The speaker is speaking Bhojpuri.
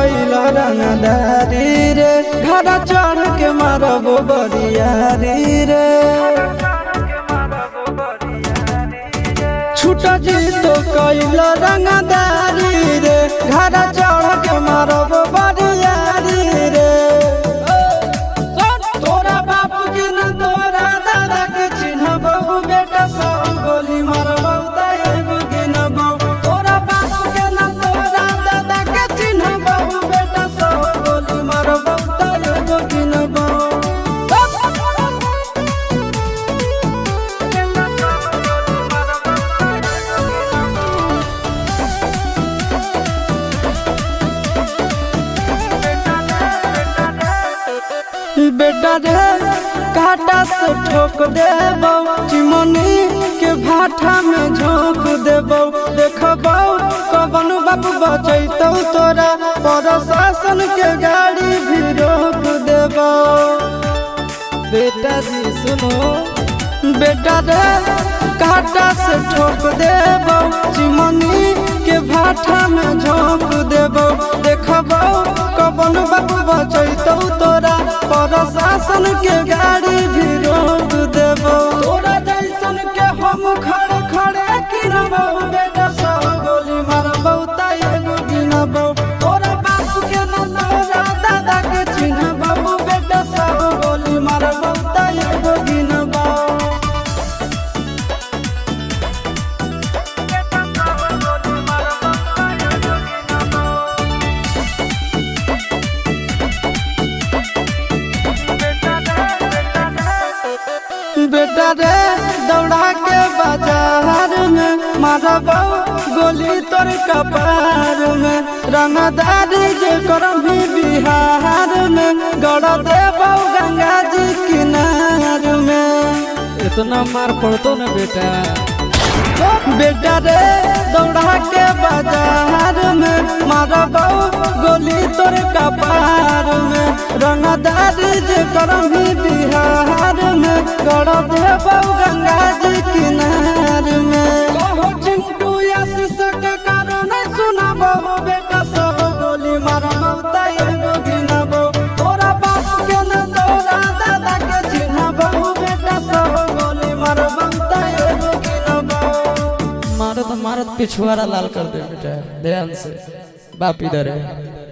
कैला रंगदारी रे घर चढ़ के मारबो बरियारी रे छूटा जी तो कैला रंगदारी रे घर चढ़ के मारबो बरियारी रे तोरा बाप के न तोरा दादा के चिन्हबो बेटा सब गोली मारबो तैगो गिनबो तोरा बाप के न तोरा दादा के चिन्हबो बेटा सब गोली मारबो तैगो गिनबो बेटा रे काटा से ठोक देबो चिमनी के भाटा में झोंक देबो देखबो कवन बाप बचैतौ तोरा प्रशासन के गाड़ी भी रोक देबो बेटा जी सुनो बेटा रे काटा से ठोक देबो चिमनी के भाटा में झोंक देबो देखबो कवन बाप बचैतौ तोरा प्रशासन के गाड़ी भी रोक देबो तोरा जैसन के हम खड़े खड़े गिनबो बेटा सब गोली मारबो तैगो गिनबो तोरा बाप के न तोरा दादा के चिन्हबो बेटा सब गोली मारबो तैगो गिनबो बेटा रे दौड़ा के बाजार में मारबो गोली तोर कपार में रंगदारी जे करभी बिहार में गड़ देबो गंगा जी किनार में इतना मार पड़तो न बेटा बेटा रे दौड़ा के बाजार में मारबो गोली तोर कपार में रंगदारी जे करभी बिहार में गड़ देबो गंगा जी किनार में कहो चिंटू आशीष के कारण सुनाबो बेटा सब गोली मारबो तैगो गिनबो तोरा बाप के न तोरा दादा के चिन्हबो बेटा सब गोली मारबो तैगो गिनबो मारत मारत पिछुआरा लाल कर दे बेटा ध्यान से बाप इधर है।